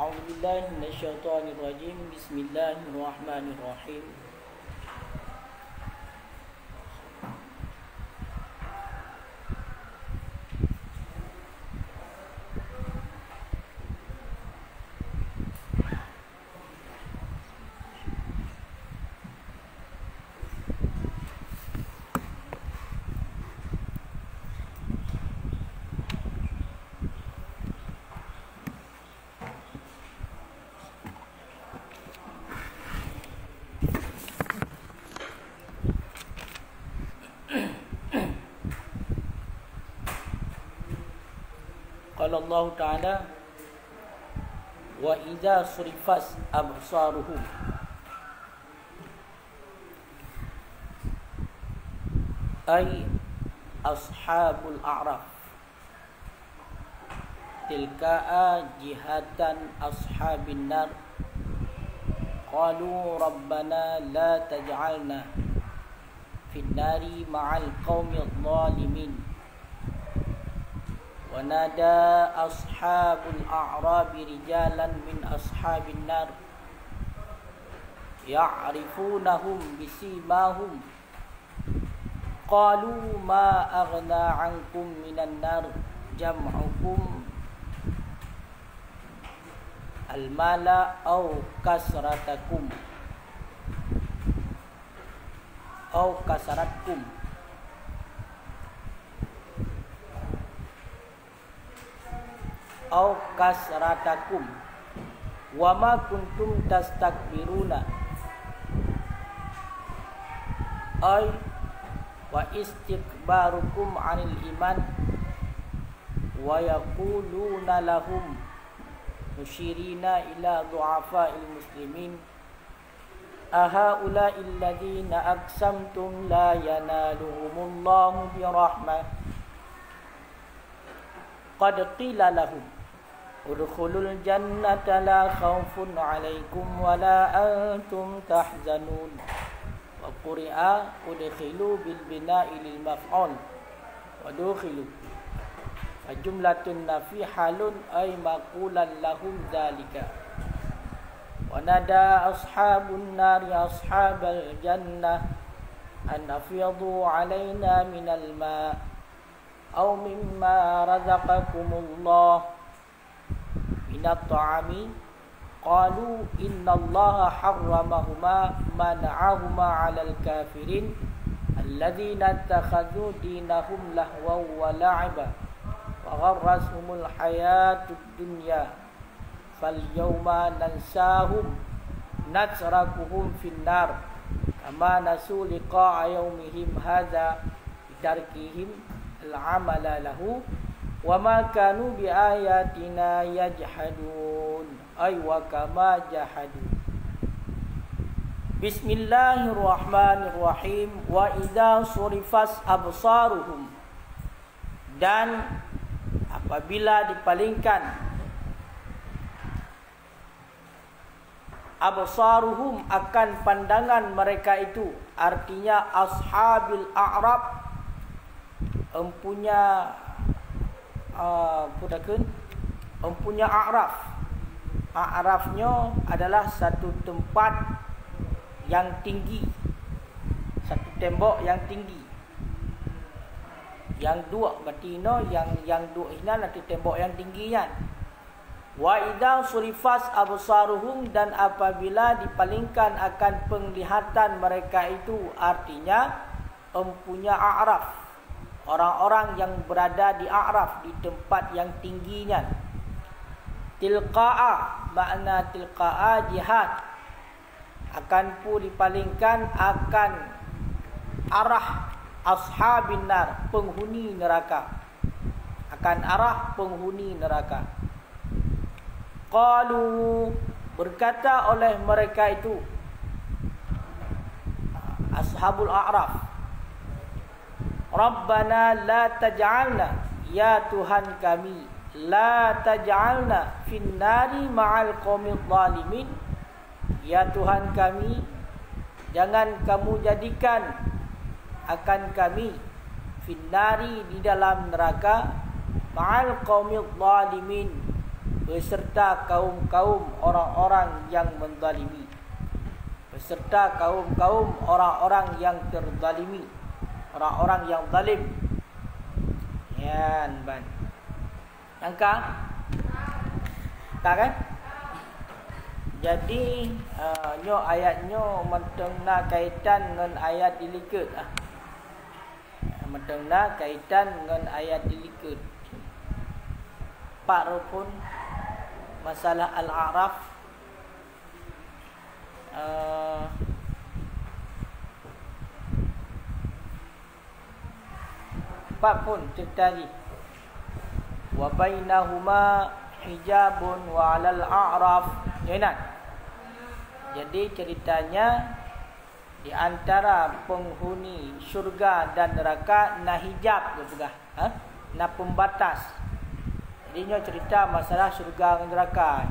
أعوذ بالله من الشيطان الرجيم. بسم الله الرحمن الرحيم. Qala Allah Ta'ala wa idza surifat absaruhum ay ashabul a'raf tilka'a jihatan ashabin nar qalu rabbana la taj'alna fin nari ma'al qaumil zalimin. ونادى أصحاب الأعراب رجالا من أصحاب النار يعرفونهم بسيماهم قالوا ما أغنى عنكم من النار جمعكم المال أو كسرتكم أو كسرتكم au kasratakum wa ma kuntum tastakbiruna ay wa istikbarukum 'anil iman wa yaquluna lahum musyirina ila du'afa'il muslimin ahaula'i alladhina aqsamtum la yanaluhumullahu birahmah qad qila lahum udkhulul jannata la khawfun 'alaykum wa la antum tahzanun wa quri'a udkhilu bil bina'i lil maf'ul wa dukhilu fa jumlatun nafi halun ay maqulan lahum dzalika wa nada ashabun nar ya ashabal jannah an afyadu 'alaina minal ma' aw mimma razaqakumullah من الطعام قالوا إن الله حرمهما منعهما على الكافرين الذين اتخذوا دينهم لهوا ولعبا وغرتهم الحياة الدنيا فاليوم ننساهم نتركهم في النار كما نسوا لقاء يومهم هذا بتركهم العمل له وما كانوا بآياتنا يجحدون أي وكما جحدوا. Bismillahirrahmanirrahim. Wa idza surifat absaruhum, dan apabila dipalingkan absaruhum akan pandangan mereka itu, artinya ashabil a'rab empunya a'raf. A'rafnya adalah satu tempat yang tinggi, satu tembok yang tinggi. Yang dua berarti yang dua ini nanti tembok yang tinggi kan. Wa idza surifat absaruhum, dan apabila dipalingkan akan penglihatan mereka itu, artinya empunya a'raf, orang-orang yang berada di a'raf, di tempat yang tingginya. Tilqa'a, makna tilqa'a jihad, akan pun dipalingkan akan arah ashabin nar, penghuni neraka, akan arah penghuni neraka. Qalu, berkata oleh mereka itu, ashabul a'raf, Rabbana la taj'alna, ya Tuhan kami, la taj'alna fin nari ma'al qaumil zalimin, ya Tuhan kami, jangan kamu jadikan akan kami fin nari, di dalam neraka, ma'al qaumil zalimin, beserta kaum-kaum orang-orang yang menzalimi, beserta kaum-kaum orang-orang yang terzalimi, orang-orang yang zalim. Yan ban. Angka? Tak kan? Jadi nyo ayatnyo mentengna kaitan dengan ayat dilikut ah. Mentengna kaitan dengan ayat dilikut. Pak rupun masalah Al-A'raf Pak pun cerita ni wa bainahuma hijabun wa 'alal a'raf. Ingat. Jadi ceritanya di antara penghuni syurga dan neraka na hijab juga, na pembatas. Jadi nyo cerita masalah syurga dan neraka.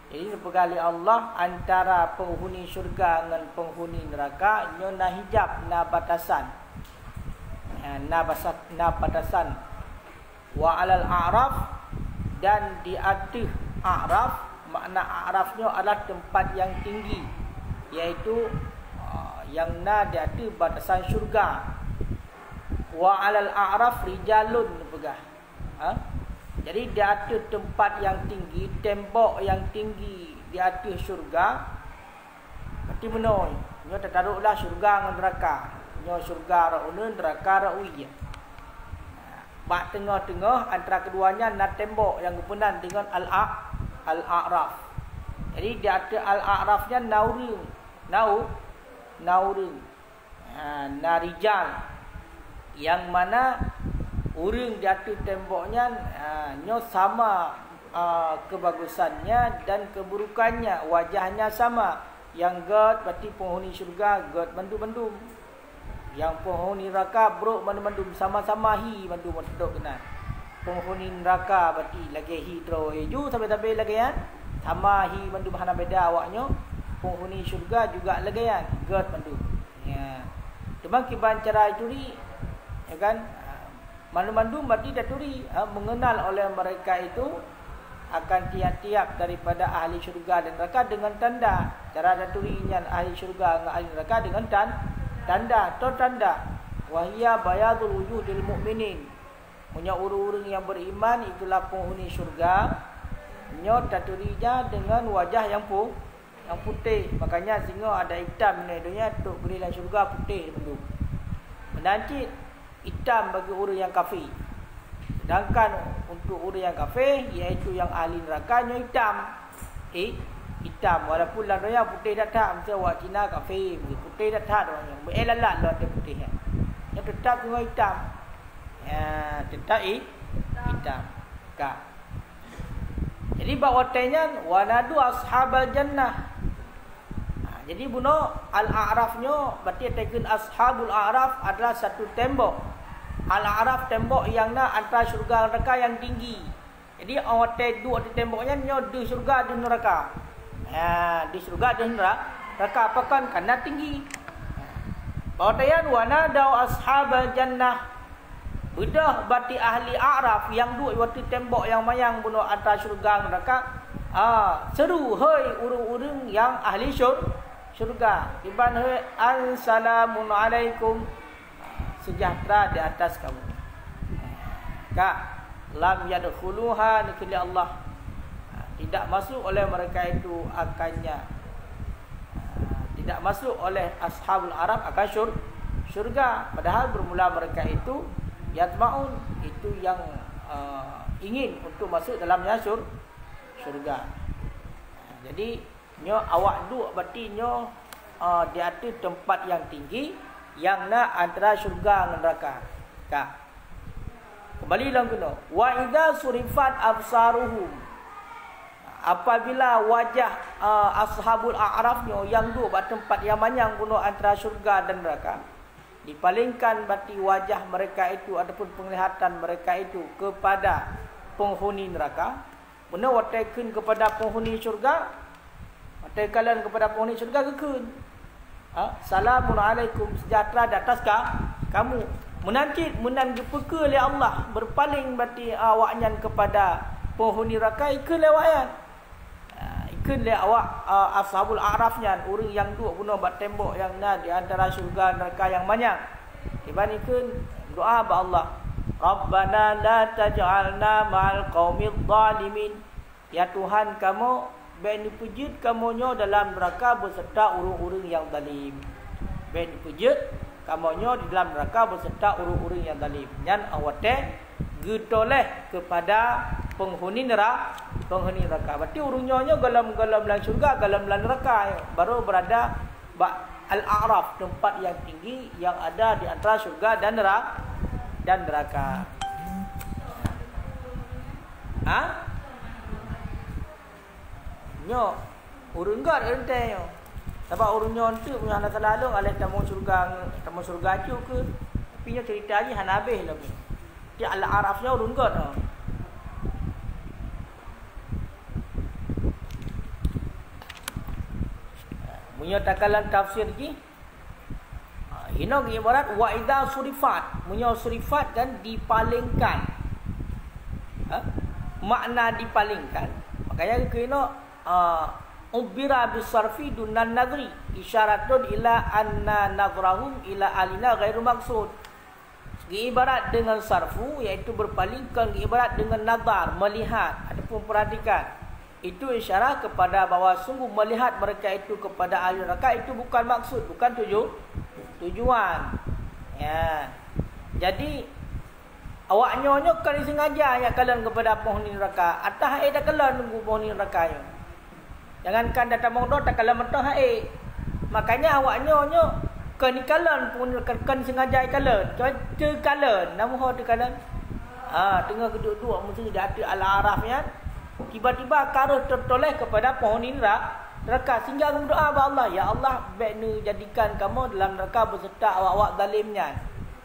Jadi berkali Allah antara penghuni syurga dengan penghuni neraka nyo na hijab, na batasan. Na batasan. Wa 'alal a'raf, dan di atas a'raf, makna a'rafnya adalah tempat yang tinggi, iaitu yang na di atas batasan syurga. Wa 'alal a'raf rijalun pegah. Jadi di atas tempat yang tinggi, tembok yang tinggi di atas syurga. Berarti menoi, nyo tertaruhlah syurga dengan neraka. Nyo syurga ra'una, neraka ra'uiyah. Bak tengah-tengah antara keduanya na tembok yang berkenaan dengan Al-A'raf. Jadi di atas Al-A'rafnya naurung. Narijal. Yang mana urung di atas temboknya nyo sama kebagusannya dan keburukannya. Wajahnya sama. Yang God berarti penghuni syurga, God bandum-bandum. Yang penghuni neraka buruk bandum-bandum, sama-sama hi bandum duduk kena. Penghuni neraka berarti lagi hi terus ju sampai-sampai lagi kan. Sama hi bandum hana beda awaknya. Penghuni syurga juga lagi kan. God bandum. Ya. Cuma kiban cara curi ya kan. Bandum-bandum berarti dah curi, mengenal oleh mereka itu akan tiap-tiap daripada ahli syurga dan neraka dengan tanda. Cara daturinya ahli syurga dengan ahli neraka dengan tanda wahia bayadul wujuhil mukminin. Punya orang-orang yang beriman itulah penghuni syurga. Nyo taturinya dengan wajah yang putih. Makanya sehingga ada hitam ni dunia tok gerilan syurga putih tu. Menancit hitam bagi orang yang kafir. Sedangkan untuk orang yang kafir iaitu yang ahli neraka nyo hitam. Hitam walaupun lah dunia putih dah tak, mesti awak Cina kafir putih dah tak orangnya lalat lah dia putih yang tetap dengan hitam, tetap hitam kak. Jadi bawatanya wanadu ashabal jannah. Jadi buno Al-A'rafnya berarti taken ashabul a'raf adalah satu tembok. Al-A'raf tembok yang na antara syurga dan neraka yang tinggi. Jadi awak duduk di temboknya nyo di syurga dan neraka. Di syurga dan neraka apa kan karena tinggi. Bawatayan wanadau ashabal jannah. Bedah bati ahli a'raf yang duduk waktu tembok yang mayang bunuh antara syurga dan neraka. Seru hei urung-urung yang ahli syurga. Iban hei assalamualaikum. Sejahtera di atas kamu. Kak, lam yadkhuluha nikli Allah. Tidak masuk oleh mereka itu akannya. Tidak masuk oleh ashabul a'raf akan syurga. Padahal bermula mereka itu yatma'un, itu yang ingin untuk masuk dalamnya syurga. Jadi nyo awak duduk berarti nyo di atas tempat yang tinggi yang na antara syurga dan neraka. Kak. Kembali dalam kena. Wa idza surifat absaruhum. Apabila wajah ashabul a'rafnya yang duduk pada tempat yang manyang bunuh antara syurga dan neraka, dipalingkan berarti wajah mereka itu ataupun penglihatan mereka itu kepada penghuni neraka, benar watakan kepada penghuni syurga, watakan kepada penghuni syurga kekun. Assalamualaikum, sejahtera di atas kamu. Menancit menang dipeka oleh Allah, berpaling berarti awaknya kepada penghuni neraka ikut lewat ikut le awak ashabul a'rafnya orang yang duduk guna bat tembok yang di antara syurga neraka yang banyak. Tiba ikut doa ba Allah. Rabbana la taj'alna ma'al qaumidh zalimin. Ya Tuhan kamu ben dipujud kamunyo dalam neraka beserta orang-orang yang zalim. Ben dipujud kamunyo di dalam neraka beserta orang-orang yang zalim. Nyan awate getoleh kepada penghuni neraka. Berarti urunyonya galam dalam syurga, galam dalam neraka baru berada al-a'raf, tempat yang tinggi yang ada di antara syurga dan neraka. Nyo urun gad ente yo. Sebab urun nyo tu punya anak selalu alih tamu surga cu ke. Tapi nya cerita ni han habis lagi. Dia al-arafnya urun gad. Punya takalan tafsir ni. Hino ibarat wa idza surifat. Punya surifat dan dipalingkan. Makna dipalingkan. Makanya kena ubira bisarfi dunan nadri isyaratun ila anna nazrahum ila alina ghairu maksud. Ibarat dengan sarfu iaitu berpalingkan, ibarat dengan nazar melihat ataupun perhatikan. Itu isyarat kepada bahawa sungguh melihat mereka itu kepada ahli neraka itu bukan maksud, bukan tujuan. Ya. Jadi awak nyonya kan sengaja ya kalian kepada penghuni neraka. Atah dah kalian nunggu penghuni neraka yo. Jangankan datang modo tak kalian mentah hai. Makanya awak nyonya kan kalian pun kan sengaja kalian. Cuaca kalian nama ho tu kalian. Tengah duduk mesti dah ada al-arafnya. Tiba-tiba karus tertoleh kepada penghuni neraka sehingga berdoa kepada Allah, ya Allah baiknya jadikan kamu dalam neraka beserta awak-awak zalimnya.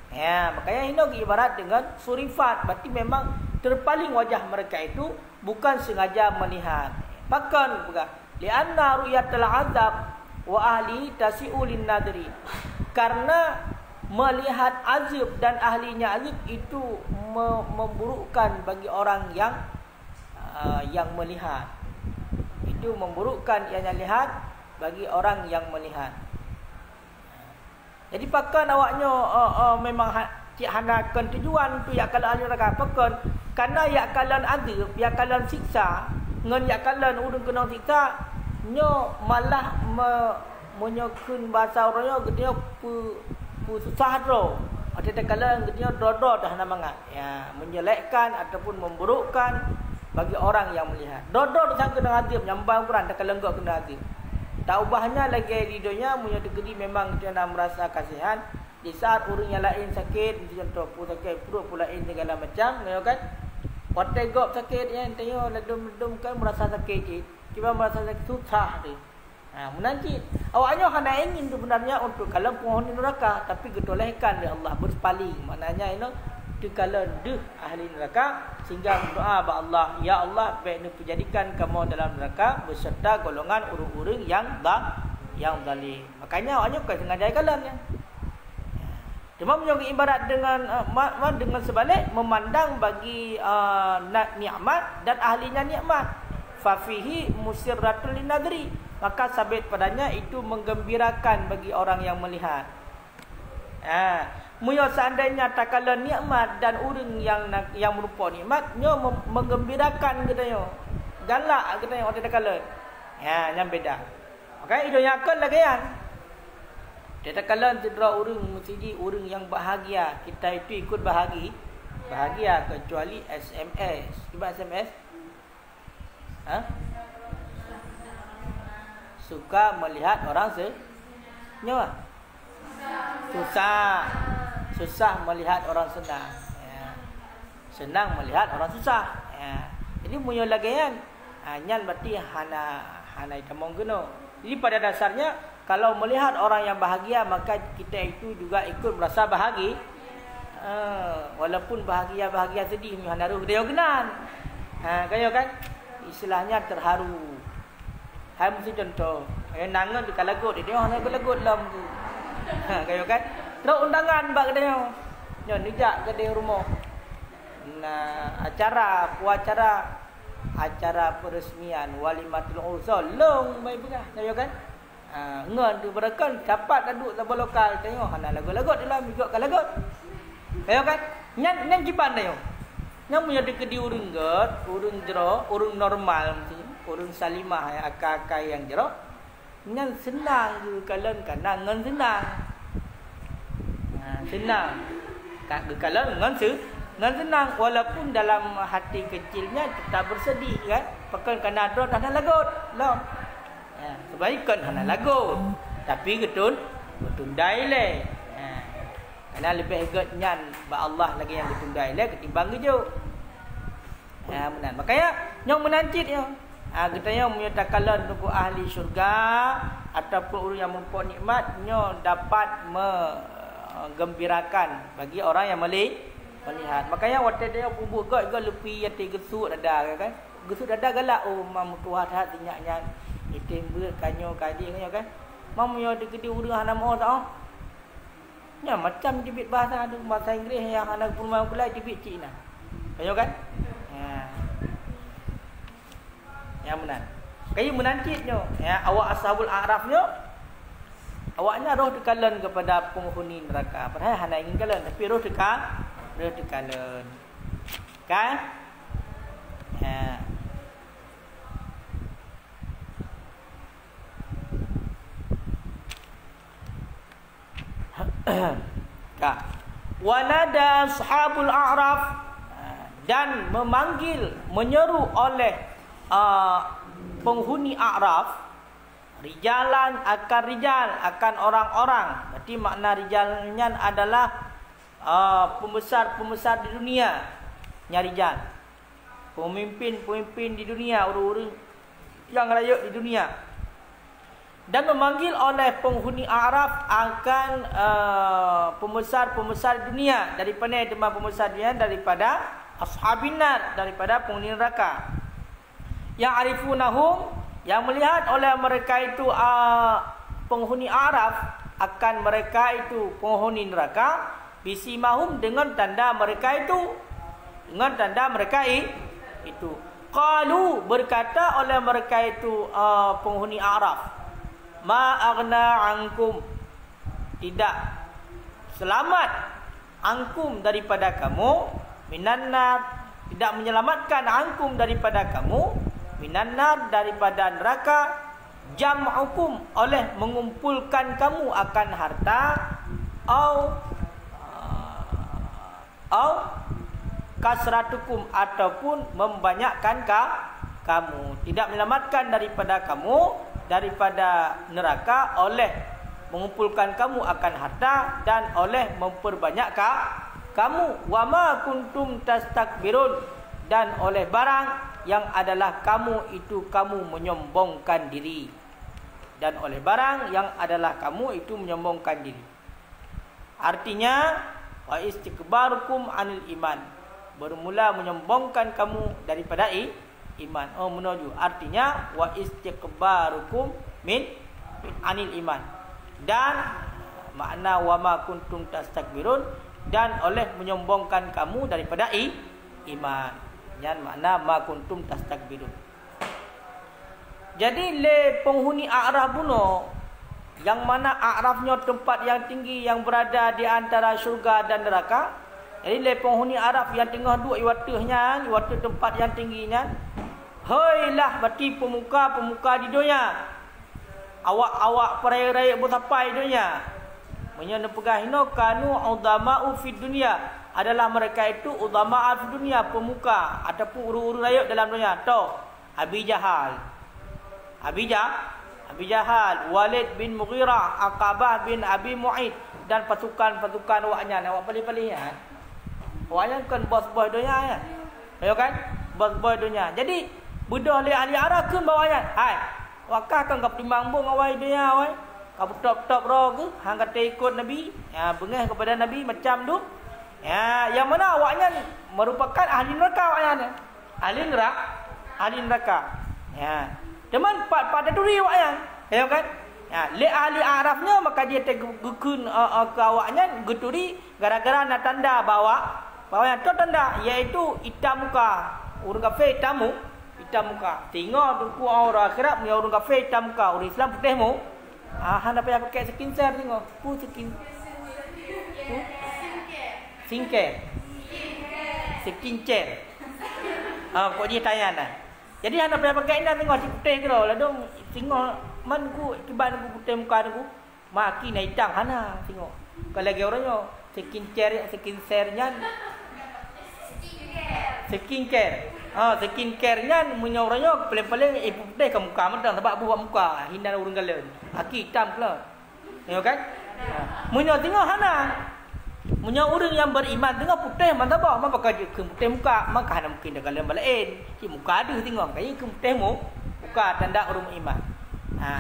Ya, makanya ini ibarat dengan surifat, berarti memang terpaling wajah mereka itu bukan sengaja melihat. Bahkan lianna ru'yatul azab wa ahli tasi'u lin nadri. Karena melihat azab dan ahlinya azab itu memburukkan bagi orang yang melihat. Itu memburukkan yang lihat bagi orang yang melihat. Jadi pakan awaknya memang cik hanakan tujuan tu ya kalau ahli neraka pakan karena ya kalian azab, ya kalian siksa, ngan ya kalian urang kena siksa, nyo malah menyokun bahasa orangnya gedenya pu susah ro. Ada kalian gedenya dodo dah namangat. Ya, menjelekkan ataupun memburukkan bagi orang yang melihat. Dodo disangka dengan azab nyambang Quran tak lenggok kena azab. Tak ubahnya lagi di dunia punya degeri memang kita nak merasa kasihan di saat orang yang lain sakit, contoh pun sakit perut pula lain segala macam, kan? Kotai gop sakit yang tengok ledum kan merasa sakit je. Kita merasa sakit susah tu. Menanti awaknya hanya ingin sebenarnya untuk kalau penghuni neraka tapi getolehkan oleh Allah berpaling. Maknanya itu kalau ahli neraka sehingga berdoa kepada Allah, ya Allah baiknya jadikan kamu dalam neraka beserta golongan orang-orang yang zalim. Makanya awaknya bukan sengaja kalian ya. Cuma menjadi ibarat dengan sebalik memandang bagi nikmat dan ahlinya nikmat. Fa fihi musirratul linadri. Maka sabit padanya itu menggembirakan bagi orang yang melihat. Muya seandainya takalan nikmat dan orang yang merupa nikmat nyo menggembirakan katanya. Galak katanya orang takalan. Ya, yang beda. Okey, itu yang akan lagi kan. Dia takalan cedera orang mesti orang yang bahagia. Kita itu ikut bahagia kecuali SMS. Cuba SMS. Suka melihat orang senang. Susah melihat orang senang. Ya. Senang melihat orang susah. Ya. Jadi punya lagi kan. Nyan berarti hana itamong geno. Jadi pada dasarnya kalau melihat orang yang bahagia maka kita itu juga ikut merasa bahagia. Walaupun bahagia sedih hana ruh dia genan. Kayo kan istilahnya terharu. Hai mesti contoh. Nangan di kalagot dia hana kalagot lam tu. Kayo kan terus undangan bak dia. Nyo nijak ke dia rumah. Acara acara peresmian walimatul ursa long mai pegah tahu kan. Ngon tu berekan dapat duduk tabel lokal tengok hana lagu-lagu dalam juga kan lagu. Tahu kan? Nyan kiban tahu. Yang punya di urang got, urang jero, urang normal mesti, urang salimah yang akak yang jero. Nyan senang ke kalian kan ngan senang. Senang. Kak kalian ngan senang walaupun dalam hati kecilnya tetap bersedih kan. Pakai kena ada dah lagut. Long. Kebaikan hana lagut. Tapi getun dai le. Karena lebih hebat nyan ba Allah lagi yang ditundai le ketimbang gejo. Benar. Makanya nyong menancit yo. Kita yang menyatakan untuk ahli syurga ataupun orang yang mempunyai nikmat nyo dapat menggembirakan bagi orang yang melihat. Makanya waktu dia bubuh gak lepi yang gesuk dada kan. Gesuk dada galak mam tuhat hati nyak itim beut kanyo kading kan. Mam yo dikedi urang hana mau tau. Ya macam dibit bahasa ada bahasa Inggeris yang anak purma kulai dibit Cina. Kayo kan? Yang benar. Kayu menantiknya, ya awak ashabul a'rafnya awaknya roh dekalan kepada penghuni neraka. Padahal hanya ingin kalan tapi roh dekalan. Kan? Ya. Wanada ashabul a'raf dan memanggil menyeru oleh penghuni a'raf rijalan akan rijal akan orang-orang. Berarti makna rijalnya adalah pembesar-pembesar di dunia nya rijal. Pemimpin-pemimpin di dunia, orang-orang yang layak di dunia. Dan memanggil oleh penghuni Arab akan pembesar-pembesar dunia daripada teman pembesar dunia daripada ashabin nar, daripada penghuni neraka. Yang arifunahum, yang melihat oleh mereka itu penghuni Arab akan mereka itu penghuni neraka bisimahum dengan tanda mereka itu, dengan tanda mereka itu. Qalu, berkata oleh mereka itu penghuni Arab, ma aghna ankum, tidak selamat ankum daripada kamu minan nar, tidak menyelamatkan ankum daripada kamu minan nar, daripada neraka, jam'ukum, oleh mengumpulkan kamu akan harta, au kasratukum, ataupun membanyakkan kamu, tidak menyelamatkan daripada kamu daripada neraka oleh mengumpulkan kamu akan harta dan oleh memperbanyak kamu. Wa ma kuntum tastakbirun, dan oleh barang yang adalah kamu itu kamu menyombongkan diri, dan oleh barang yang adalah kamu itu menyombongkan diri. Artinya wa istikbarukum anil iman, bermula menyombongkan kamu daripada iman. Menuju artinya wa istikbarukum min anil iman, dan makna wa ma kuntum tastakbirun, dan oleh menyombongkan kamu daripada iman. Yang makna ma kuntum tastakbirun. Jadi le penghuni A'raf buno, yang mana A'rafnya tempat yang tinggi yang berada di antara syurga dan neraka. Jadi le penghuni A'raf yang tengah duduk iwatahnya, iwatah tempat yang tingginya. Hailah berarti pemuka-pemuka di dunia. Awak-awak peraya-raya bersampai di dunia. Menyana pegahino kanu udama'u fid dunia, adalah mereka itu udama'a fid dunia, pemuka ataupun uru-uru raya dalam dunia. Toh Abi Jahal, Walid bin Mughirah, Aqabah bin Abi Mu'id, dan pasukan-pasukan awaknya. Awak pilih-pilih ya. Awaknya kan bos-bos dunia ya. Ya kan? Bos-bos dunia. Jadi budak le ahli Arab kun bawanya. Hai. Wakah kan kap timbang bung awai dunia awai. Kap top-top ro ke hang kata ikut Nabi. Ya, bengah kepada Nabi macam tu. Ya, yang mana awaknya merupakan ahli neraka awaknya. Ahli neraka. Ya. Teman pada duri awaknya. Ya kan? Ya, le ahli Arabnya maka dia tegukun ke awaknya guturi gara-gara nak tanda bawanya tu tanda iaitu hitam muka. Urang kafir hitam muka. Tengok tu orang akhirat punya orang kafir hitam muka, orang Islam putih mu. Hang dapat pakai skin care tengok. Skin care. Kok dia tanya dah. Jadi hang dapat pakai dah tengok si putih ke lah dong. Tengok man ku kiban ku putih muka tu. Maki na hitam hana tengok. Kalau lagi orangnya skin care-nya skin care-nya menyoranya paling-paling putih ke muka mentang sebab buat muka hindar urang galan. Aki hitam pula. Tengok kan? Munyo tengok hana. Munyo orang yang beriman tengok putih mantap apa? Apa kerja ke putih muka maka hana mungkin dah galan balain. Ki muka ada tengok kayak ke putih muka tanda orang iman.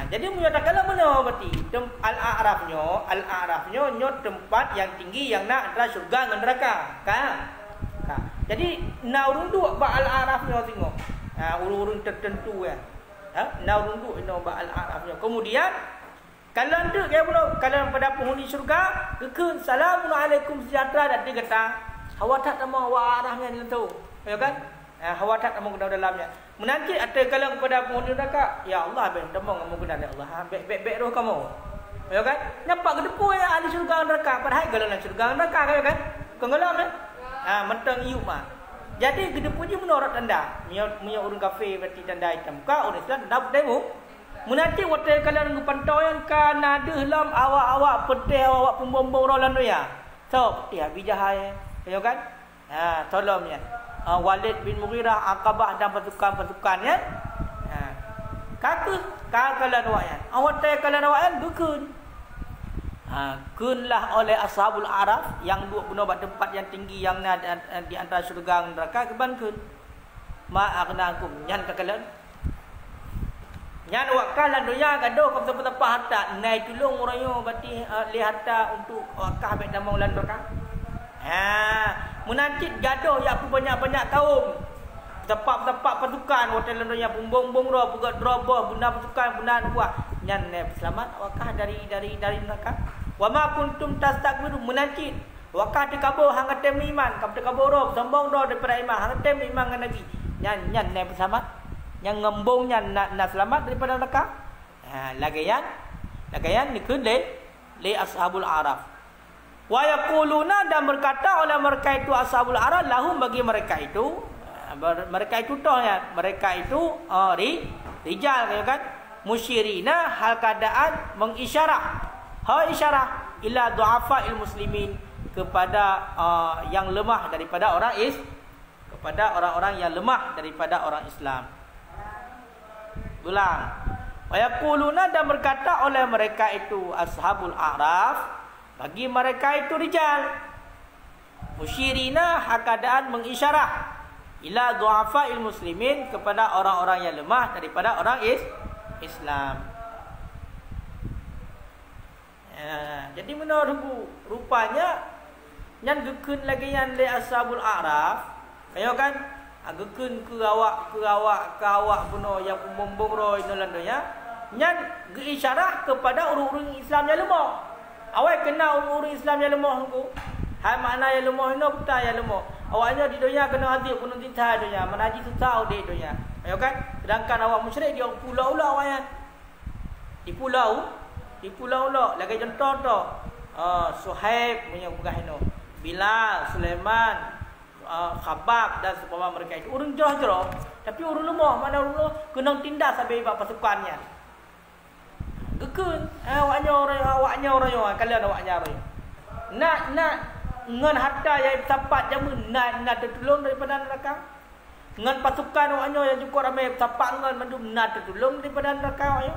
Jadi munyo tak kala munyo berarti al-a'rafnya nyot tempat yang tinggi yang nak antara syurga dengan neraka. Kan? Jadi na urundu ba al-arafnya tengok. Urun-urun tertentu ya. Na urundu ino ba al-arafnya. Kemudian kalau anda kaya pula kalau pada penghuni syurga, kekeun assalamualaikum sejahtera dan dia kata hawa tak tama wa arahnya ni tahu. Ya kan? Hawa tak tama guna dalamnya. Menanti ada kalau kepada penghuni neraka, ya Allah ben tama ngamu guna Allah. Baik roh kamu. Ya kan? Nampak kedepu ya ahli syurga neraka padahal kalau nak syurga neraka kan? Kengelam kan? Mentang iup mah. Jadi kedepu je menurut tanda. Punya orang kafir berarti tanda hitam. Kau orang Islam dah demo. Menanti waktu kalian ngepantau yang kan ada lam awak-awak pedih awak pembombong rolan tu ya. So, dia bijahai. Ya kan? Tolongnya. Walid bin Mughirah, Aqabah dan pasukan-pasukan ya. Kalian awak ya. Awak kalian awak ya dukun. Kunlah oleh ashabul araf yang dua guna tempat yang tinggi yang di antara syurga dan neraka keban kun. Ma aghnakum nyan kalian. Nyan wakalan doya gaduh ke tempat harta nai tolong orangnya berarti lihat untuk wakah baik damang lan neraka. Menanti gaduh ya apa banyak-banyak tahun. Tempat-tempat pasukan hotel doya bumbung-bung ro pugat drobo bunda pasukan bunda buah. Nyan selamat wakah dari neraka. Wa ma kuntum tastakbiru menanti wakah dikabur hang atem iman kap dikabur ro sombong ro daripada iman hang atem iman dengan nabi. Nyan selamat yang ngembungnya nak selamat daripada neraka. Lagayan nikun li ashabul araf. Wa yaquluna dan berkata oleh mereka itu ashabul araf lahum bagi mereka itu toh ya mereka itu rijal kan musyirina hal keadaan mengisyarat isyarah ila du'afa'il muslimin kepada yang lemah daripada kepada orang-orang yang lemah daripada orang Islam. Ulang. Wa yaquluna dan berkata oleh mereka itu ashabul a'raf bagi mereka itu rijal musyirina hakadaan mengisyarah ila du'afa'il muslimin kepada orang-orang yang lemah daripada orang Islam. Jadi menurut rupanya yang gekun lagi yang li ashabul a'raf ayo kan agakun ke awak puno yang pembombong roy nolandonya nyan geisyarah kepada orang-orang Islam yang lemah. Awak kena orang-orang Islam yang lemah ku. Hai makna yang lemah no betul yang lemah. Awaknya di dunia kena hati pun tinta dunia, menaji susah di dunia. Ayo kan? Sedangkan awak musyrik dia pulau lah awaknya. Di pulau lah. Lagi contoh tu. Suhaib punya bukan no. Bilal, Sulaiman, Khabab dan seumpama mereka itu orang jerah-jerah tapi orang lemah mana orang lemah kena tindas sampai pasukannya gekun awaknya orang kalian awaknya orang nak ngan harta yang tapat jamu nak tertolong daripada neraka ngan pasukan awaknya yang cukup ramai tapat ngan mandum nak tertolong daripada neraka awaknya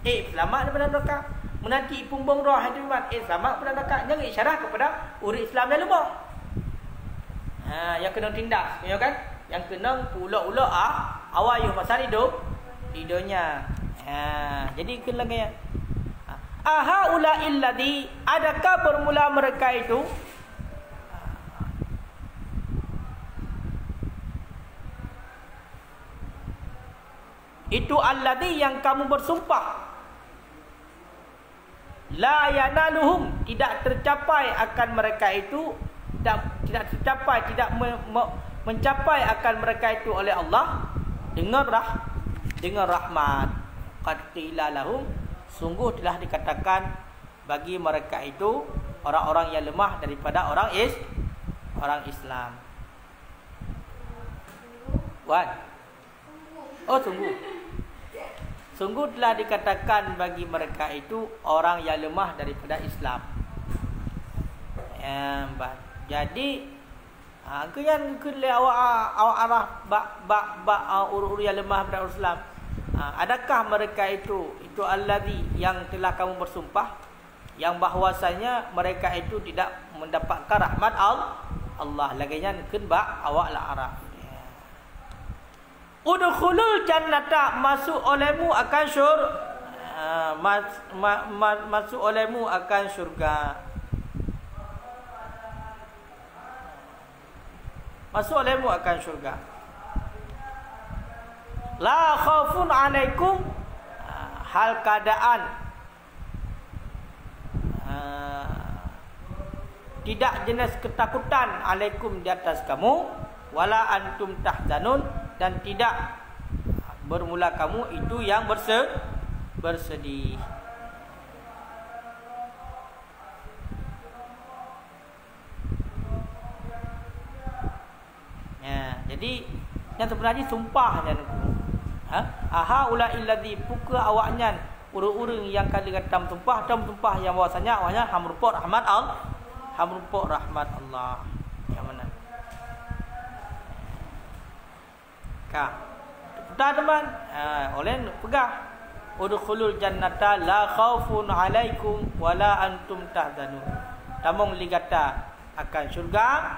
selamat daripada neraka menanti pumbong roh hati iman selamat daripada neraka jangan isyarah kepada orang Islam yang lemah. Yang kena tindas, ya kan? Yang kena ulak-ulak awak yo pasal hidupnya. Jadi kena gaya. Aha ula illadhi adakah bermula mereka itu alladhi yang kamu bersumpah la yanaluhum tidak tercapai akan mereka itu tidak mencapai akan mereka itu oleh Allah dengan rahmat. Qad qila lahum, sungguh telah dikatakan bagi mereka itu orang-orang yang lemah daripada orang Islam. Sungguh telah dikatakan bagi mereka itu orang yang lemah daripada Islam. Jadi keyan kele awak arah bak uru yang lemah daripada Islam. Adakah mereka itu allazi yang telah kamu bersumpah yang bahwasanya mereka itu tidak mendapatkan rahmat Allah laginya keun bak awak la arah. Udkhulul jannata, masuk olehmu akan masuk olehmu akan syurga. Masuk olehmu akan syurga. La khaufun alaikum, hal keadaan tidak jenis ketakutan alaikum di atas kamu, wala antum tahzanun, dan tidak bermula kamu itu yang bersedih. Jadi yang sebenarnya sumpahnya aha ula illadzi puka awaknya urang-urang yang kali katam sumpah yang bahwasanya awaknya hamrupa rahmat Allah. Yang mana? Teman-teman, oleh pegang udkhulul jannata la khaufun alaikum wala antum tahzanun. Tamong ligata akan syurga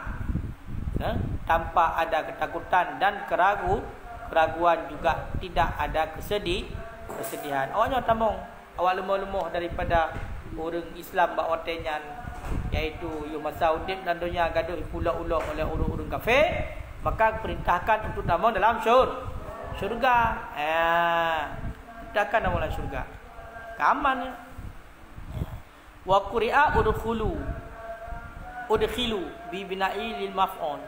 tanpa ada ketakutan dan keraguan, juga tidak ada kesedihan. Awaknya tamong awak lemah-lemah daripada orang Islam bak watenyan, iaitu yu masa udip dan dunia gaduh pula-ulah oleh orang-orang kafir, maka perintahkan untuk tamong dalam syurga. Perintahkan dalam syurga. Keamannya. Wa quri'a udkhilu bi bina'i lil maf'ul,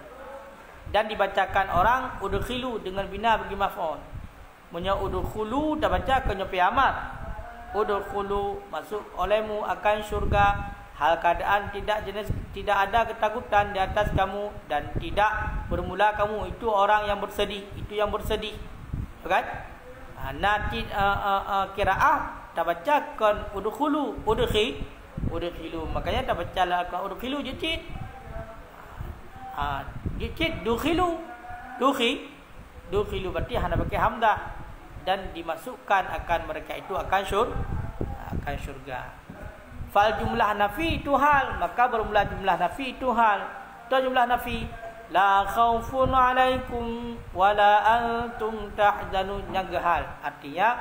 dan dibacakan orang udkhilu dengan bina bagi maf'ul. Munya udkhulu dah baca kenyopi amat. Udkhulu, masuk olehmu akan syurga, hal keadaan tidak ada ketakutan di atas kamu dan tidak bermula kamu itu orang yang bersedih, kan? Nanti qiraah dah bacakan udkhulu udkhilu, makanya dah baca lah udkhilu jicit. Jicit dukhilu berarti hana pakai hamzah, dan dimasukkan akan mereka itu akan syurga. Fal jumlah nafi itu hal, maka bermula jumlah nafi itu hal. Itu jumlah nafi, la khaufun alaikum wala antum tahzanun, yang hal artinya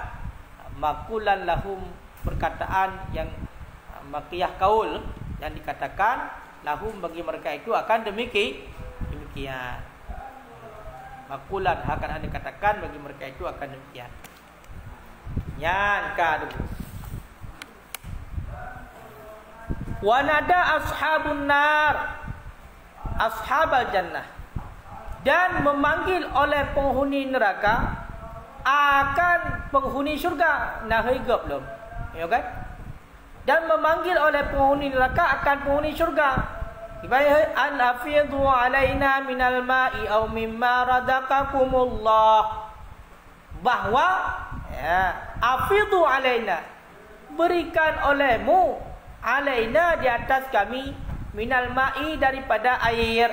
makulan lahum, perkataan yang makiyah kaul yang dikatakan lahum bagi mereka itu akan demikian. Makulan akan dikatakan bagi mereka itu akan demikian. Yan ka dulu. Wa nada ashabun nar ashabal jannah, dan memanggil oleh penghuni neraka akan penghuni syurga. Nah higap belum, ya kan? Dan memanggil oleh penghuni neraka akan penghuni syurga. Ibarat an afidhu alaina minal ma'i aw mimma razaqakumullah, bahwa afidhu alaina, berikan olehmu, alaina di atas kami, minal ma'i daripada air,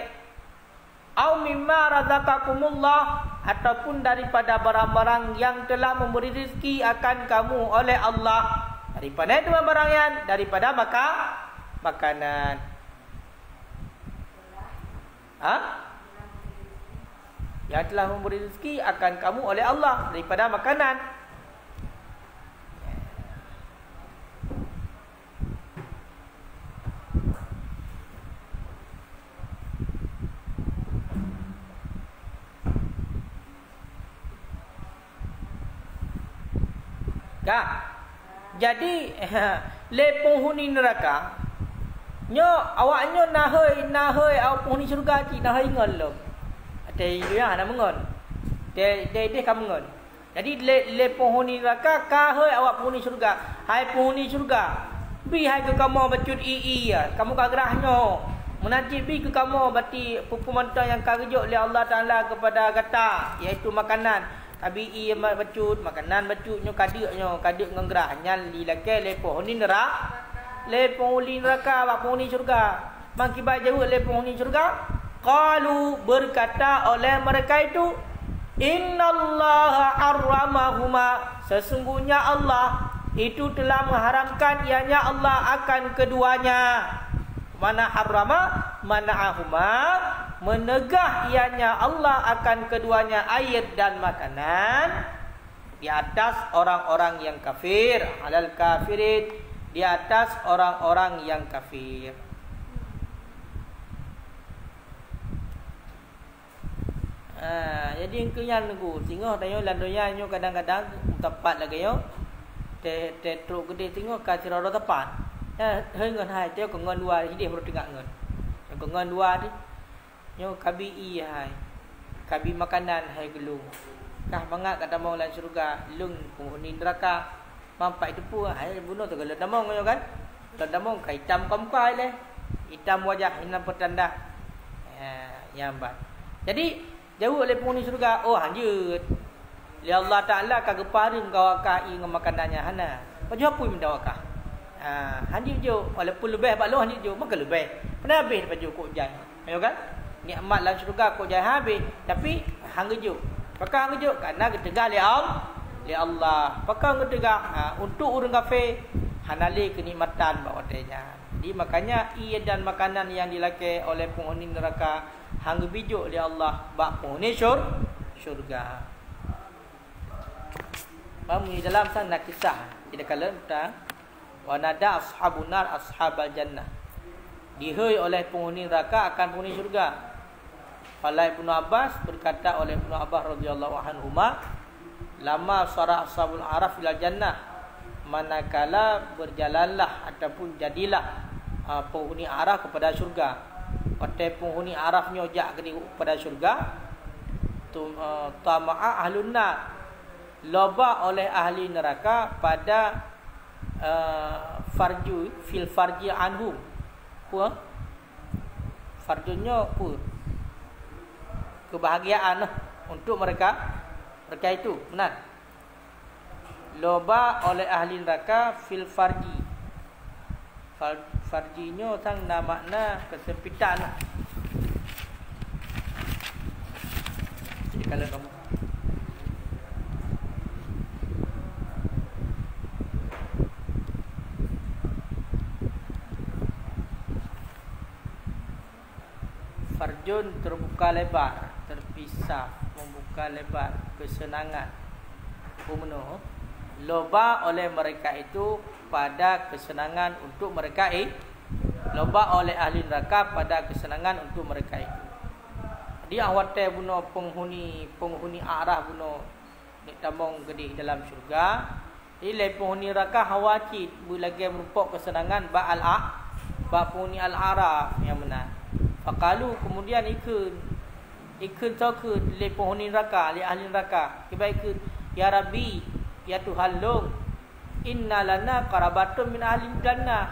aw mimma razaqakumullah, ataupun daripada barang-barang yang telah memberi rezeki akan kamu oleh Allah. Daripada itu barang yang daripada makanan. Yang telah memberi rezeki akan kamu oleh Allah daripada makanan. Jadi le penghuni neraka nyo awaknyo nahoi au penghuni syurga ci nahoi ngol lo. Ada dia nak mengon. Dia kamu ngon. Jadi le penghuni neraka kahai awak penghuni syurga. Hai penghuni syurga. Bi hai ke kamu bacut ya. Kamu kagerahnya. Menajib bi ke kamu berarti pupumantang yang kagejuk oleh Allah Taala kepada kata iaitu makanan. Tabii bacut, makanan bacutnya kadik ngengerah nyal li lake le penghuni neraka. Le penghuni neraka awak penghuni syurga. Mangkibat jauh le penghuni syurga. Qalu berkata oleh mereka itu innallaha harramahuma, sesungguhnya Allah itu telah mengharamkan ianya Allah akan keduanya. Mana harrama mana'ahuma, menegah ianya Allah akan keduanya air dan makanan di atas orang-orang yang kafir, alal kafirin, di atas orang-orang yang kafir. Jadi engkau nunggu tengok tanya landonya nyo kadang-kadang tepat lagi yo. Te truk gede tengok kasih roda tepat. Hơi ngon hai teo ko ngon dua dia baru tengok ngon. Ko ngon dua ni. Nyo kabi hai. Kabi makanan hai gelung. Kah bangat kata mau lan syurga, lung penghuni neraka. Mampai itu pun hai bunuh tu kalau damong nyo kan. Kalau damong kai hitam komkai le. Hitam wajah hitam petanda. Yang bat. Jadi jauh oleh penghuni syurga, oh hanjut. Li Allah Taala kageparin gawakah ing makanannya hana. Baju apa minta wakah? Hanjut jo walaupun lebih balon hanjut jo maka lebih. Pernah habis baju kok jai. Ayo kan? Nikmat dalam syurga kok jai habis, tapi hang jo. Pakang hang jo kerana ketegak li Allah. Pakang ketegak untuk orang kafir hanali kenikmatan bawa tanya. Jadi makanya ia dan makanan yang dilakai oleh penghuni neraka hang bijuk oleh Allah bak penghuni syurga. Mami dalam sana kisah tidak kala tentang wa nada ashabun nar ashabal jannah. Dihei oleh penghuni neraka akan penghuni syurga. Fala Ibnu Abbas berkata oleh Ibnu Abbas radhiyallahu anhuma, lama sara ashabul araf ila jannah, manakala berjalanlah ataupun jadilah penghuni araf kepada syurga. Pada penghuni arafnya jak kepada syurga, tama'a ahlun nar, loba oleh ahli neraka pada farji anhum. Farjunya apa? Kebahagiaan untuk mereka itu, benar. Loba oleh ahli neraka fil farji. Farjinya sang makna kesempitan. Jadi kalau kamu farjun terbuka lebar, terpisah, membuka lebar, kesenangan. Umno loba oleh mereka itu pada kesenangan untuk mereka loba oleh ahli neraka pada kesenangan untuk mereka itu. Dia awate buno penghuni arah buno nek tamong gede dalam syurga. Ile penghuni neraka hawacit bulage merupakan kesenangan ba penghuni al-araf yang benar. Faqalu kemudian ikun tokun le penghuni neraka, le ahli neraka. Kebaikan ya Rabbi, ya Tuhan long, inna lana qarabatun min ahli jannah.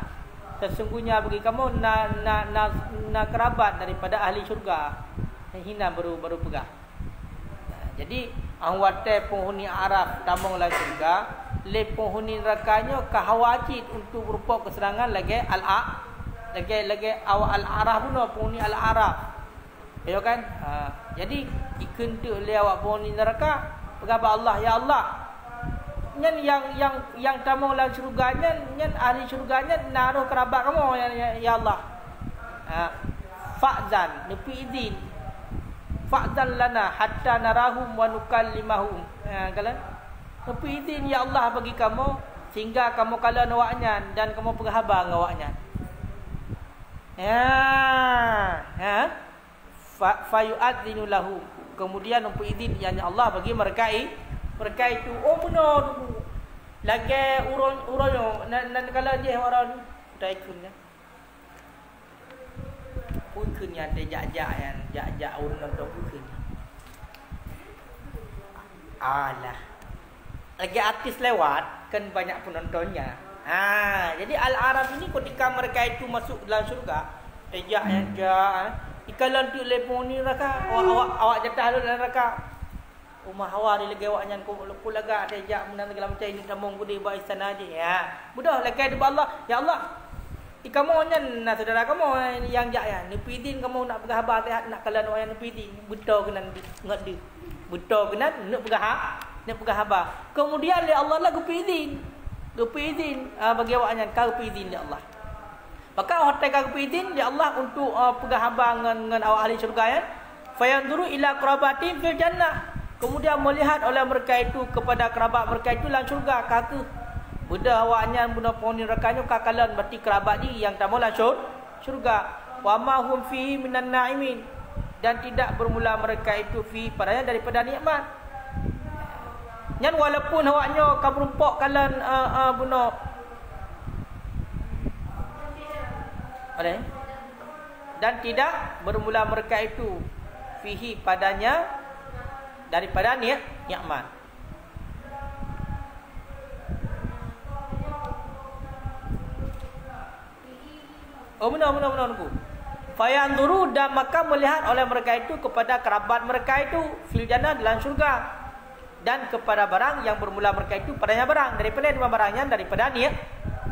Sesungguhnya bagi kamu na kerabat daripada ahli syurga. Hina baru pegang. Jadi anwate penghuni araf tamong la syurga, le penghuni nerakanya kahawajid untuk berupa keserangan lagi lagi awal al-araf pun penghuni al-araf. Ya kan? Jadi ikun tu le awak penghuni neraka berkata Allah, ya Allah, nyen yang tamong la syurganya, nyen ahli syurganya naruh kerabat kamu ya Allah. Fa'zan nepi izin, fa'zan lana hatta narahum wa nukallimahum. Kalau nepi izin ya Allah bagi kamu sehingga kamu kala awaknya dan kamu berkhabar dengan awaknya. Fa yu'adzinu lahu, kemudian nepi izin ya Allah bagi mereka itu. Oh benar lagi urun nan kala dia orang daikunnya pukunnya dia jak urun untuk pukunnya Alah. Lagi artis lewat kan banyak penontonnya. Jadi Al-Araf ini ketika mereka itu masuk dalam syurga, ejak ikalan tu lepon ni neraka, awak jatah dalam neraka. Umah hawa ni lagi awak nyan ko laga ejak menang dalam macam ini sambung gudi ba istana aja ya. Mudah lagi ada Allah. Ya Allah. Kamu nyan na saudara kamu yang jak ya. Ni pidin kamu nak pegang habar nak kalan orang ni pidin. Betul kena ngat di. Betul kena nak pegang habar. Kemudian ya Allah lah gupidin. Gupidin bagi awak nyan kau pidin ya Allah. Maka hotel kau pidin ya Allah untuk pegang habar dengan awak ahli syurga ya. Fayanduru ila qurabati fil jannah. Kemudian melihat oleh mereka itu kepada kerabat mereka itu dalam syurga. Kaka benda awaknya benda pohon nerakanya kakalan berarti kerabat ni yang tamu langsung syurga. Wa ma hum fihi minan na'imin, dan tidak bermula mereka itu fi padanya daripada nikmat. Nyan walaupun awaknya kabrumpok kalan benda ada dan tidak bermula mereka itu fihi padanya daripada nikmat. Oh benar aku. Fayanduru, dan maka melihat oleh mereka itu kepada kerabat mereka itu fil jannah dalam syurga, dan kepada barang yang bermula mereka itu padanya barang daripada dua barangnya daripada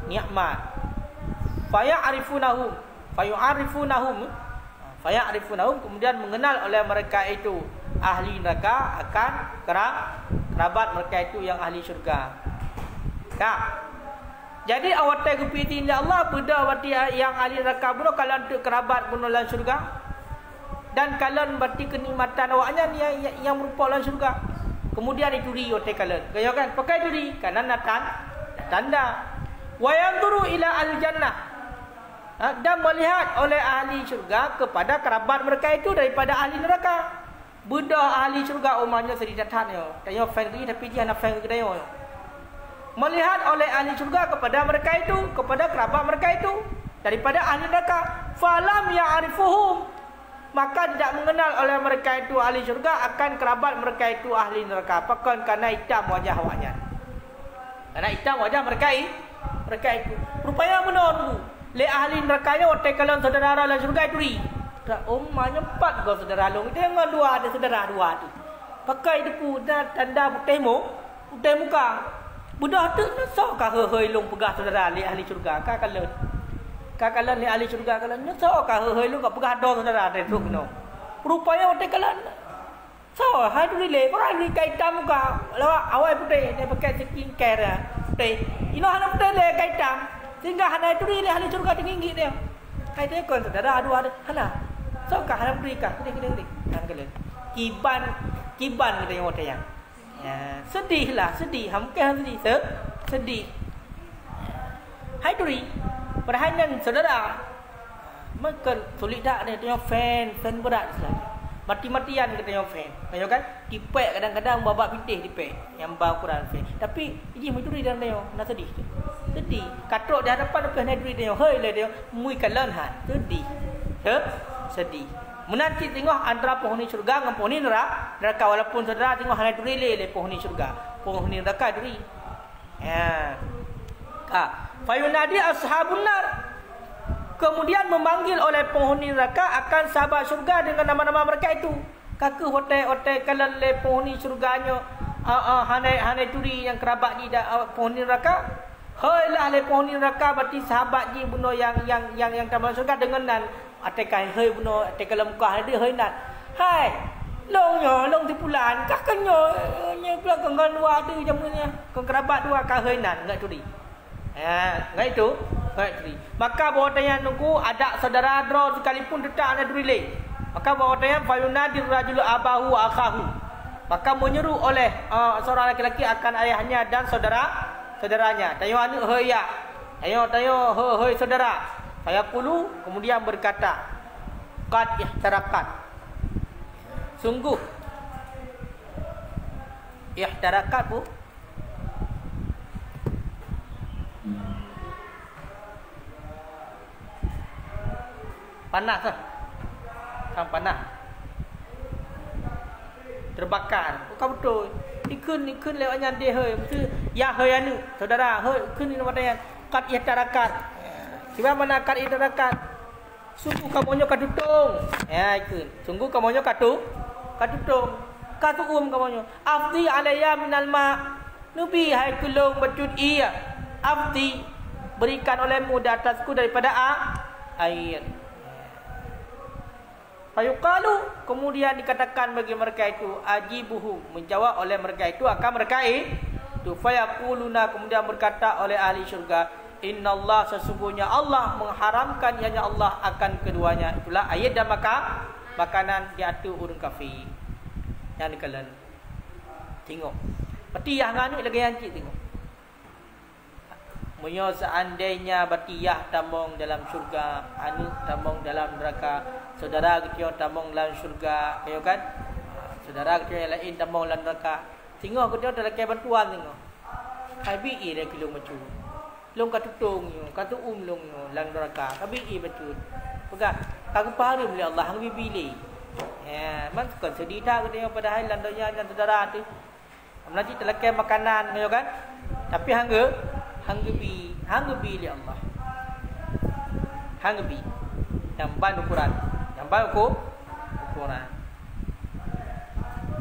nikmat. Faya'rifunahum kemudian mengenal oleh mereka itu ahli neraka akan kerabat mereka itu yang ahli syurga. Jadi awak tak kepiti ni Allah benda berarti yang ahli neraka bunuh kalian tu kerabat bunuh dalam syurga, dan kalian berarti kenikmatan awaknya yang merupakan dalam syurga. Kemudian dituri otak kalian. Kaya kan pakai duri kanan tanda. Wa yanzuru ila al-jannah, dan melihat oleh ahli syurga kepada kerabat mereka itu daripada ahli neraka. Benda ahli syurga umumnya sedih datang yo. Tanya fan ni tapi dia nak fan ke dia yo. Melihat oleh ahli syurga kepada mereka itu, kepada kerabat mereka itu daripada ahli neraka. Falam ya'rifuhum, maka tidak mengenal oleh mereka itu ahli syurga akan kerabat mereka itu ahli neraka. Pakan karena hitam wajah awaknya. Karena hitam wajah mereka itu. Rupanya menurut le ahli nerakanya otak kalian saudara dalam syurga itu ri. Umumnya 4 kau saudara long. Dia dengan 2 ada saudara 2 tu. Pakai depu dan tanda putih muka. Budak tu nak kah hei long pegah saudara li ahli syurga ka kalian li ahli syurga kalian nak kah hei long ka pegah do saudara de tu keno. Rupanya otak kalian hai tu le orang ni kaitam muka lawa awai putih dia pakai skin care putih. Ino hana putih le kaitam sehingga hana tu le ahli syurga tinggi dia. Hai dia kon saudara ada hana. Kah hana putih kah putih kan kalian. Kiban kita yang otak yang. Ya, sedih. Hamkan sedih. Hai duri. Perhatian saudara. Makan sulit tak dia tengok fan berat sekali. Mati-matian kita tengok fan. Tengok kan? Dipek kadang-kadang babak pintih dipek yang bau Quran fan. Tapi ini mai duri dalam tengok, nak sedih. Sedih. Katok di hadapan hai duri tengok. Hei le tengok mui kalan hat. Sedih. Menanti tengok antara penghuni syurga dengan penghuni neraka. Walaupun saudara tengok hanya duri le penghuni syurga, penghuni neraka duri. Ya. Fayunadi ashabun nar, kemudian memanggil oleh penghuni neraka akan sahabat syurga dengan nama-nama mereka itu. Kaka hotel kalian le penghuni syurganya hanya duri yang kerabat di penghuni neraka. Heilah le penghuni neraka berarti sahabat ji bunuh yang tamat syurga dengan nan atekai hei bunuh atekai lemkah dia hei nan. Hai long tipulan kakanyo nya pula kanggan dua tu jamunya ke kerabat dua ka hei nan ngai turi. Ngai itu turi. Maka bawa tanya nunggu ada saudara dro sekalipun detak ada duri le. Maka bawa tanya fayunadir rajulu abahu akhahu. Maka menyeru oleh seorang laki-laki akan ayahnya dan saudaranya. Tanya anu hei ya. Tanya hei saudara. Fayaqulu, kemudian berkata, qad ihtarakat. Sungguh ihtarakat bu. Panas lah. Panas. Terbakar. Bukan betul. ikun lewatnya dia he mesti ya he anu saudara he ikun ni mata yang kat itarakat siapa mana kat itarakat sungguh kamonyo katutung ya ikun sungguh kamonyo katutung katuum kamonyo afdi alayya minal ma nubi hai kulung bacud iya afdi berikan olehmu di atasku daripada air. Fayuqalu, kemudian dikatakan bagi mereka itu ajibuhu, menjawab oleh mereka itu akan mereka itu fayaquluna, kemudian berkata oleh ahli syurga, innallah, sesungguhnya Allah mengharamkan ianya Allah akan keduanya. Itulah ayat dan makanan diatur urun kafir. Yang dikalian tengok. Peti yang anu lagi yang cik tengok. Munyo seandainya batiyah tamong dalam syurga, anu tamong dalam neraka, saudara kita tamong dalam syurga, kayo kan? Saudara kita yang lain tamong dalam neraka. Tengok kita dalam kaya bantuan tengok. Habi dia kilung macu. Long katutung yo, katuum long yo dalam neraka. Habi betul. Pegang. Kagu paharum oleh Allah hang bibili. Ya, man kan sedih tak kita padahal landonya dan saudara tu. Nanti dalam kaya makanan kayo kan? Tapi hanggebi li Allah. Hanggebi yang ban ukuran, ukuran.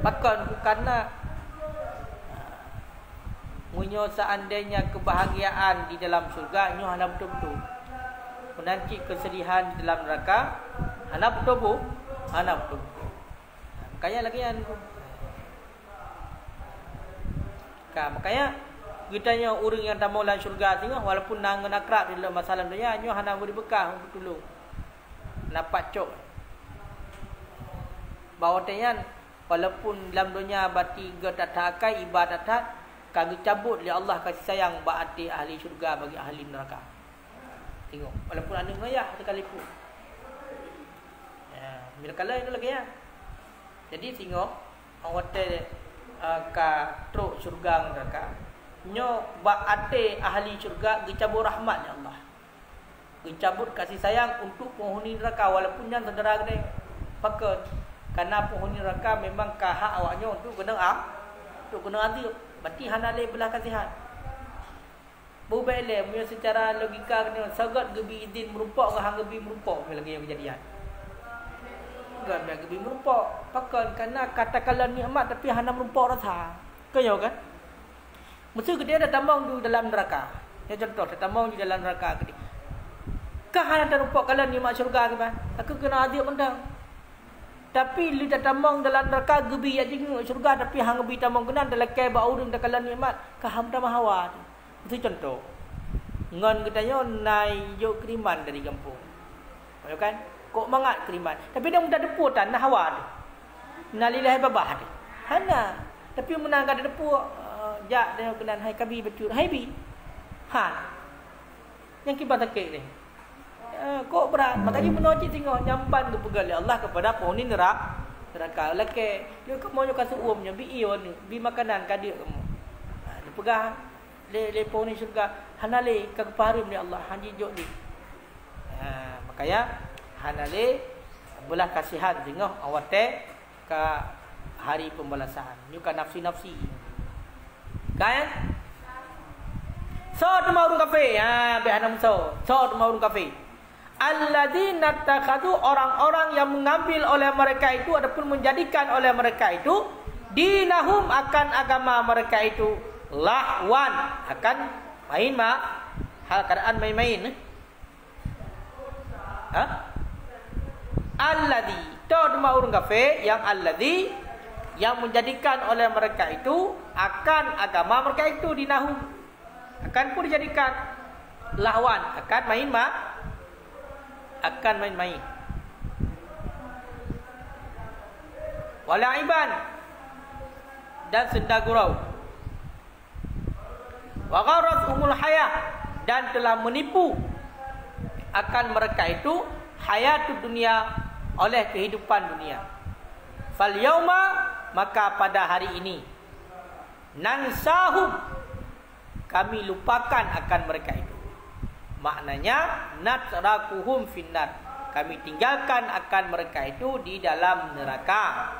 Bahkan karena munyo seandainya kebahagiaan di dalam syurga nyo hana betul-betul. Menanti kesedihan di dalam neraka hana betul-betul. Makanya lagi yang makanya kitanya orang yang tamu dalam syurga tengok walaupun nangan akrab di dalam masalah dunia nyo hana beri bekah untuk tolong dapat cok bahawa tenyan walaupun dalam dunia bati getatakai ibadat kami cabut li Allah kasih sayang baati ahli syurga bagi ahli neraka. Tengok walaupun anda ngayah sekalipun ya bila kala itu lagi ya. Jadi tengok awate ka truk syurga neraka nyo baate ahli syurga dicabut rahmat ya Allah. Dicabut kasih sayang untuk penghuni neraka walaupun yang saudara gede. Pakai karena penghuni neraka memang hak awaknya untuk kena adil. Berarti hana le belah kasihan. Bubele punya secara logika kena sagat gebi idin merupak ke hang gebi merupak lagi yang kejadian. Enggak biar gebi merupak. Pakai karena katakanlah nikmat tapi hana merupak rasa. Kaya kan? Mesti dia ada tambang di dalam neraka. Ya contoh, ada tambang di dalam neraka gede. Kah hana terupok kalau nikmat syurga ke bah? Aku kena adil mendang. Tapi li dah tambang dalam neraka gebi ya jing syurga tapi hang gebi tambang kena dalam kai bau dan kalau nikmat kah ham tambah hawa. Itu contoh. Ngon katanya nai yo kiriman dari kampung. Ya kan? Kok mangat kiriman. Tapi dia mudah depu tan nah hawa tu. Nalilah babah tu. Hana. Tapi menang kada depu ja dia kenan hai kabi betul hai bi yang kibat sakit ni kok berat makanya menojik tengok nyamban ke pegali Allah kepada penghuni neraka laki dia kamu kasih umnya bi ion bi makanan kadir kamu dia pegang le penghuni syurga hanale ka kepaharum ni Allah hanji jok ni makanya hanale belah kasihan tengok awate ka hari pembalasan ni kan nafsi kan? So tuma urung kafe. Ya, behanam so. So tuma urung kafe. Alladzina takhadu, orang-orang yang mengambil oleh mereka itu ataupun menjadikan oleh mereka itu dinahum akan agama mereka itu lahwan, akan main hal keadaan main-main. Alladzi, to tuma urung kafe yang alladzi yang menjadikan oleh mereka itu akan agama mereka itu dinahu akan pun dijadikan lahwan, akan main-main walaiban dan senda gurau wa gharat umul hayah dan telah menipu akan mereka itu hayatud dunia oleh kehidupan dunia. Fal yauma, maka pada hari ini nansahum, kami lupakan akan mereka itu. Maknanya natrakuhum finnar, kami tinggalkan akan mereka itu di dalam neraka.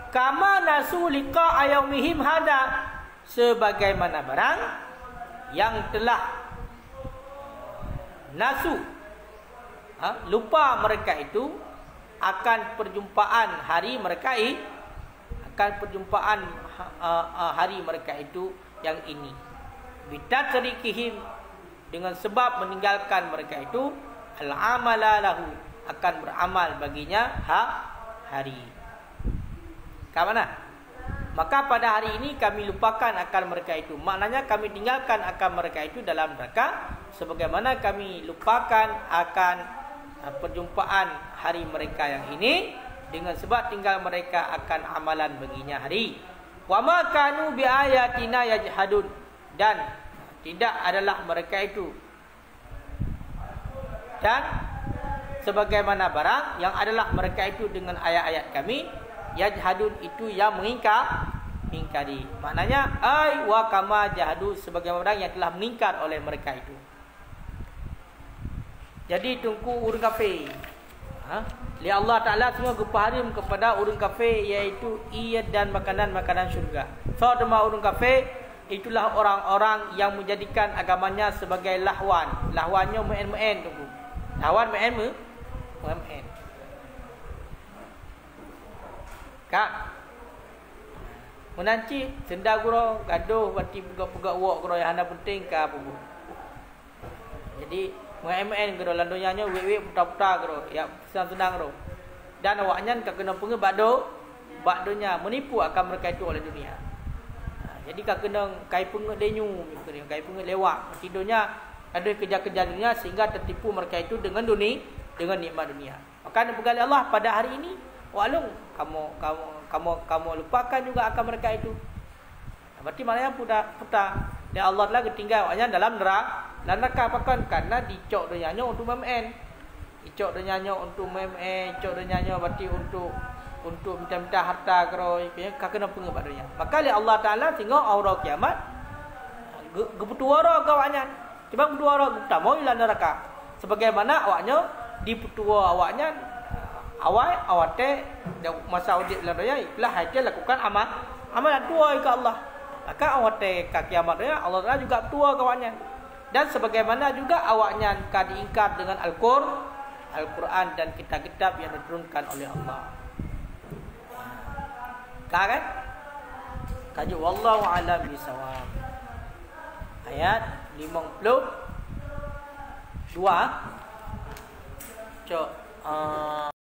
kama nasu liqa yaumihim hada, sebagaimana barang yang telah nasu, lupa mereka itu akan perjumpaan hari mereka itu yang ini. Bitatrikihim, dengan sebab meninggalkan mereka itu al-amala lahu, akan beramal baginya hari. Ke mana? Maka pada hari ini kami lupakan akan mereka itu. Maknanya kami tinggalkan akan mereka itu dalam neraka, sebagaimana kami lupakan akan perjumpaan hari mereka yang ini, dengan sebab tinggal mereka akan amalan baginya hari. Wa ma kanu bi ayatina yajhadun, dan tidak adalah mereka itu, dan sebagaimana barang yang adalah mereka itu dengan ayat-ayat kami, yajhadun itu yang mengingkari. Maknanya ai wa kama jahadu, sebagaimana barang yang telah mengingkar oleh mereka itu. Jadi tunggu orang kafir. Li Allah Taala semua kepaharim kepada orang kafir, iaitu ia dan makanan-makanan syurga. So dema orang kafir itulah orang-orang yang menjadikan agamanya sebagai lahwan. Lahwannya main-main tunggu. Lahwan main-main. Kak. Menanci senda guro gaduh bati pegak-pegak wak guro yang hana penting ka apa. Jadi main-main guro landonyanyo wek-wek putar-putar guro, ya senang-senang guro. Dan awaknya ka kena pengen bakdonya menipu akan mereka itu oleh dunia. Jadi kak kena kai pengek denyu, kai pengek lewat. Tidurnya ada kerja-kerja dunia sehingga tertipu mereka itu dengan nikmat dunia. Maka pegali Allah pada hari ini, walung kamu lupakan juga akan mereka itu. Berarti maknanya putar. Dan Allah telah ketinggal awaknya dalam neraka apakan, karena dicok dunianya untuk main. Dicok dunianya untuk main, cok dunianya berarti untuk minta-minta harta karo kena pengebat dunia. Maka li Allah Taala tengok aura kiamat geputuara awaknya. Coba bertuara gupta mau ila neraka. Sebagaimana awaknya diputua awaknya awate masa audit dalam dunia itulah haja lakukan amalan tua ke Allah. Maka awate ka kiamat dunia Allah Taala juga tua awaknya. Dan sebagaimana juga awaknya diingkar dengan Al-Quran dan kitab-kitab yang diturunkan oleh Allah. Kan? Kaji wallahu a'lam bisawab. Ayat 52. Cok